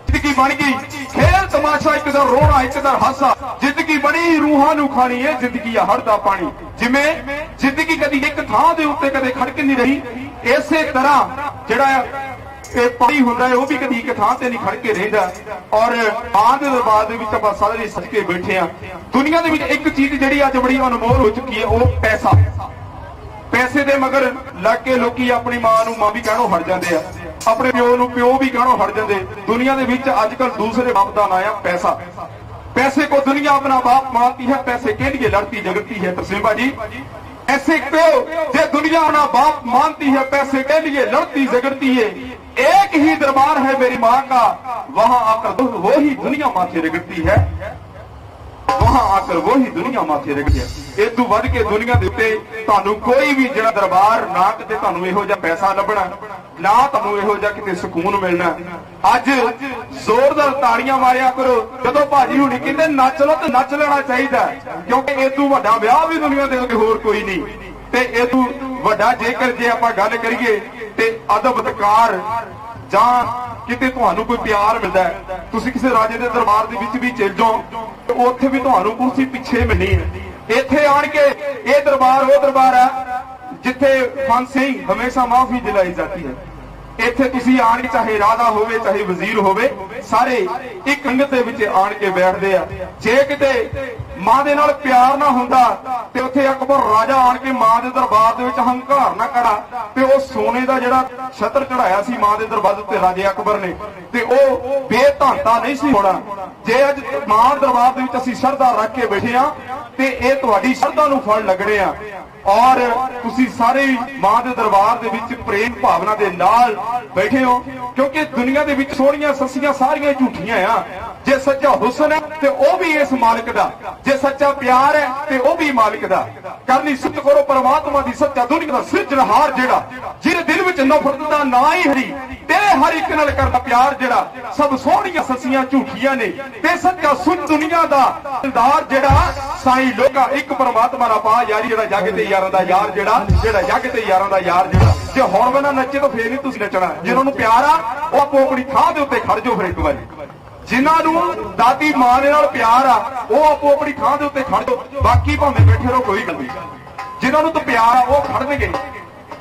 [SPEAKER 2] ਜ਼ਿੰਦਗੀ ਬਣ ਗਈ ਖੇਲ ਤਮਾਸ਼ਾ ਇੱਕ ਦਰ ਰੋਣਾ ਇੱਕ ਦਰ ਹਾਸਾ, ਜ਼ਿੰਦਗੀ ਬਣੀ ਰੂਹਾਂ ਨੂੰ ਖਾਣੀ ਹੈ ਜ਼ਿੰਦਗੀ ਆ ਹੜ ਦਾ ਪਾਣੀ। ਜਿਵੇਂ ਜ਼ਿੰਦਗੀ ਕਦੀ ਇੱਕ ਥਾਂ ਦੇ ਉੱਤੇ ਕਦੇ ਖੜਕ ਨਹੀਂ ਰਹੀ, ਇਸੇ ਤਰ੍ਹਾਂ ਜਿਹੜਾ ਇਹ ਪਾਣੀ ਹੁੰਦਾ ਹੈ ਉਹ ਵੀ ਕਦੀ ਇੱਕ ਥਾਂ ਤੇ ਨਹੀਂ ਖੜ ਕੇ ਰਹਿੰਦਾ। ਔਰ ਮਾਂ ਦੇ ਦਰਬਾਰ ਦੇ ਵਿੱਚ ਆਪਾਂ ਸਾਰੇ ਸੱਜ ਕੇ ਬੈਠੇ ਆ। ਦੁਨੀਆ ਦੇ ਵਿੱਚ ਇੱਕ ਚੀਜ਼ ਜਿਹੜੀ ਅੱਜ ਬੜੀ ਅਨਮੋਲ ਹੋ ਚੁੱਕੀ ਹੈ, ਉਹ ਪੈਸਾ। ਪੈਸੇ ਦੇ ਮਗਰ ਲੱਗ ਕੇ ਲੋਕੀ ਆਪਣੀ ਮਾਂ ਨੂੰ ਮਾਂ ਵੀ ਕਹਿਣੋਂ ਹਟ ਜਾਂਦੇ ਆ, ਆਪਣੇ ਪਿਓ ਨੂੰ ਪਿਓ ਵੀ ਕਹਿਣੋਂ ਹਟ ਜਾਂਦੇ। दुनिया ਦੇ ਵਿੱਚ आजकल दूसरे बाप का नाम है पैसा। पैसे को दुनिया अपना बाप मानती है, पैसे के लिए लड़ती झगड़ती है। तरसेम भाजी, ऐसे क्यों जे दुनिया अपना बाप मानती है, पैसे के लिए लड़ती झगड़ती है। एक ही दरबार है मेरी माँ का, वहां आकर वो ही दुनिया माथे रगड़ती है, वहां आकर वो ही दुनिया माथे रगड़ती है। ਇਹ ਤੋਂ ਵੱਧ ਕੇ ਦੁਨੀਆ ਦੇ ਉੱਤੇ ਤੁਹਾਨੂੰ ਕੋਈ ਵੀ ਜਿਹੜਾ ਦਰਬਾਰ ਨਾ ਕਿਤੇ ਤੁਹਾਨੂੰ ਇਹੋ ਜਿਹਾ ਪੈਸਾ ਲੱਭਣਾ, ਨਾ ਤੁਹਾਨੂੰ ਇਹੋ ਜਿਹਾ ਕਿਤੇ ਸਕੂਨ ਮਿਲਣਾ। ਅੱਜ ਜ਼ੋਰਦਾਰ ਤਾੜੀਆਂ ਮਾਰਿਆ ਕਰੋ ਜਦੋਂ ਭਾਜੀ ਹੁਣੀ ਕਹਿੰਦੇ ਨੱਚ ਲਓ, ਤੇ ਨੱਚ ਲੈਣਾ ਚਾਹੀਦਾ, ਕਿਉਂਕਿ ਇਹ ਤੋਂ ਵੱਡਾ ਵਿਆਹ ਵੀ ਦੁਨੀਆ ਦੇ ਉੱਤੇ ਹੋਰ ਕੋਈ ਨਹੀਂ। ਤੇ ਇਹ ਤੋਂ ਵੱਡਾ ਜੇਕਰ ਜੇ ਆਪਾਂ ਗੱਲ ਕਰੀਏ ਤੇ ਅਦਬ ਅਤਕਾਰ ਜਾਂ ਕਿਤੇ ਤੁਹਾਨੂੰ ਕੋਈ ਪਿਆਰ ਮਿਲਦਾ ਹੈ, ਤੁਸੀਂ ਕਿਸੇ ਰਾਜੇ ਦੇ ਦਰਬਾਰ ਦੇ ਵਿੱਚ ਵੀ ਚਲ ਜਾਓ, ਉੱਥੇ ਵੀ ਤੁਹਾਨੂੰ ਕੁਰਸੀ ਪਿੱਛੇ ਮਿਲਣੀ ਹੈ। ਇੱਥੇ ਆਣ ਕੇ ਇਹ ਦਰਬਾਰ ਉਹ ਦਰਬਾਰ ਹੈ ਜਿੱਥੇ ਫਾਂਸੀ ਹਮੇਸ਼ਾ ਮਾਫੀ ਦਿਲਾਈ ਜਾਂਦੀ ਹੈ। ਇੱਥੇ ਤੁਸੀਂ ਆਣ ਕੇ ਚਾਹੇ ਰਾਜਾ ਹੋਵੇ ਚਾਹੇ ਵਜ਼ੀਰ ਹੋਵੇ, ਸਾਰੇ ਇੱਕ ਰੰਗਤ ਦੇ ਵਿੱਚ ਆਣ ਕੇ ਬੈਠਦੇ ਆ। ਜੇ ਕਿਤੇ ਮਾਂ ਦੇ ਨਾਲ ਪਿਆਰ ਨਾ ਹੁੰਦਾ ਤੇ ਉੱਥੇ ਅਕਬਰ ਰਾਜਾ ਆਣ ਕੇ ਮਾਂ ਦੇ ਦਰਬਾਰ ਦੇ ਵਿੱਚ ਹੰਕਾਰ ਨਾ ਕਰਾ ਤੇ ਉਹ ਸੋਨੇ ਦਾ ਜਿਹੜਾ ਛਤਰ ਚੜਾਇਆ ਸੀ ਮਾਂ ਦੇ ਦਰਬਾਰ ਉੱਤੇ ਰਾਜੇ ਅਕਬਰ ਨੇ, ਤੇ ਉਹ ਬੇਧਾਂਤਾ ਨਹੀਂ ਸੀ ਹੋਣਾ। ਜੇ ਅੱਜ ਮਾਂ ਦਰਬਾਰ ਦੇ ਵਿੱਚ ਅਸੀਂ ਸ਼ਰਧਾ ਰੱਖ ਕੇ ਬੈਠੇ ਆ ਤੇ ਇਹ ਤੁਹਾਡੀ ਸ਼ਰਧਾ ਨੂੰ ਫਲ ਲੱਗਣੇ ਆ। ਔਰ ਤੁਸੀਂ ਸਾਰੇ ਮਾਂ ਦੇ ਦਰਬਾਰ ਦੇ ਵਿੱਚ ਪ੍ਰੇਮ ਭਾਵਨਾ ਦੇ ਨਾਲ ਬੈਠੇ ਹੋ, ਕਿਉਂਕਿ ਦੁਨੀਆ ਦੇ ਵਿੱਚ ਸੋਹਣੀਆਂ ਸੱਸੀਆਂ ਸਾਰੀਆਂ ਝੂਠੀਆਂ ਆ। ਜੇ ਸੱਚਾ ਹੁਸਨ ਹੈ ਤੇ ਉਹ ਵੀ ਇਸ ਮਾਲਕ ਦਾ, ਜੇ ਸੱਚਾ ਪਿਆਰ ਹੈ ਤੇ ਉਹ ਵੀ ਮਾਲਕ ਦਾ। ਕਰਨੀ ਸਿੱਧ ਕਰੋ ਪਰਮਾਤਮਾ ਦੀ, ਸੱਚਾ ਦੁਨੀਆ ਦਾ ਸਿਰਜਣਹਾਰ ਜਿਹੜਾ, ਜਿਹਦੇ ਦਿਲ ਵਿੱਚ ਨਫ਼ਰਤ ਦਾ ਨਾ ਹੀ ਹਰੀ, ਤੇ ਹਰ ਇੱਕ ਨਾਲ ਕਰਦਾ ਪਿਆਰ ਜਿਹੜਾ, ਸਭ ਸੋਹਣੀਆਂ ਸੱਸੀਆਂ ਝੂਠੀਆਂ ਨੇ, ਤੇ ਸੱਚਾ ਸੁਣ ਦੁਨੀਆ ਦਾ ਦਿਲਦਾਰ ਜਿਹੜਾ ਸਾਈਂ ਲੋਕਾ ਇੱਕ ਪਰਮਾਤਮਾ ਦਾ ਪਾ ਯਾਰੀ ਜਿਹੜਾ ਜੱਗ ਤੇ ਯਾਰਾਂ ਦਾ ਯਾਰ ਜਿਹੜਾ ਜੱਗ ਤੇ ਯਾਰਾਂ ਦਾ ਯਾਰ ਜਿਹੜਾ। ਜੇ ਹੁਣ ਬਣਾ ਨੱਚੇ ਤਾਂ ਫੇਰ ਨਹੀਂ ਤੁਸੀਂ ਨੱਚਣਾ। ਜਿਹਨਾਂ ਨੂੰ ਪਿਆਰ ਆ ਉਹ ਆਪੋ ਆਪਣੀ ਥਾਂ ਦੇ ਉੱਤੇ ਖੜ ਜਾਓ ਫਿਰ ਇੱਕ ਵਾਰੀ। ਜਿਨ੍ਹਾਂ ਨੂੰ ਦਾਦੀ ਮਾਂ ਦੇ ਨਾਲ ਪਿਆਰ ਆ ਉਹ ਆਪੋ ਆਪਣੀ ਥਾਂ ਦੇ ਉੱਤੇ ਖੜ ਜਾਓ, ਬਾਕੀ ਭਾਵੇਂ ਬੈਠੇ ਰਹੋ ਕੋਈ ਗੱਲ ਨਹੀਂ। ਜਿਨ੍ਹਾਂ ਨੂੰ ਤਾਂ ਪਿਆਰ ਆ ਉਹ ਖੜਨਗੇ,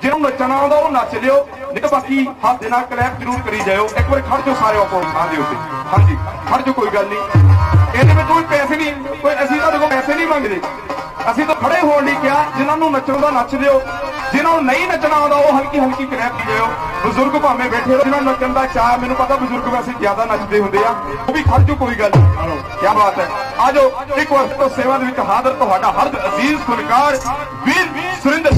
[SPEAKER 2] ਜਿਹਨੂੰ ਨੱਚਣਾ ਆਉਂਦਾ ਉਹ ਨੱਚ ਲਿਓ, ਨਹੀਂ ਤਾਂ ਬਾਕੀ ਹੱਥ ਦੇ ਨਾਲ ਕਲੈਪ ਜ਼ਰੂਰ ਕਰੀ ਜਾਇਓ। ਇੱਕ ਵਾਰ ਖੜ ਜਾਓ ਸਾਰੇ ਆਪੋ ਥਾਂ ਦੇ ਉੱਤੇ। ਹਾਂਜੀ ਖੜ ਜਾਓ, ਕੋਈ ਗੱਲ ਨਹੀਂ। ਇਹਦੇ ਵਿੱਚ ਕੋਈ ਪੈਸੇ ਨਹੀਂ, ਕੋਈ ਅਸੀਂ ਤੁਹਾਡੇ ਕੋਲ ਪੈਸੇ ਨਹੀਂ ਮੰਗਦੇ, ਅਸੀਂ ਤਾਂ ਖੜੇ ਹੋਣ ਲਈ ਕਿਹਾ। ਜਿਨ੍ਹਾਂ ਨੂੰ ਨੱਚਣ ਦਾ ਨੱਚ ਦਿਓ, ਜਿਨ੍ਹਾਂ ਨੂੰ ਨਹੀਂ ਨੱਚਣਾ ਆਉਂਦਾ ਉਹ ਹਲਕੀ ਹਲਕੀ ਕਲੈਪ ਦੀ ਜਾਇਓ। ਬਜ਼ੁਰਗ ਭਾਵੇਂ ਬੈਠੇ ਰਹੋ, ਜਿਨ੍ਹਾਂ ਨੂੰ ਨੱਚਣ ਦਾ ਚਾਹ, ਮੈਨੂੰ ਪਤਾ ਬਜ਼ੁਰਗ ਵੈਸੇ ਜ਼ਿਆਦਾ ਨੱਚਦੇ ਹੁੰਦੇ ਆ, ਉਹ ਵੀ ਖੜ ਜਾਓ, ਕੋਈ ਗੱਲ ਨਹੀਂ। ਕੀ ਬਾਤ ਹੈ, ਆ ਜਾਓ। ਇੱਕ ਵਾਰ ਤੋਂ ਸੇਵਾ ਦੇ ਵਿੱਚ ਹਾਜ਼ਰ ਤੁਹਾਡਾ ਹਰਦ ਅਜ਼ੀਜ਼ ਫੁਲਕਾਰ ਵੀਰ ਸੁਰਿੰਦਰ।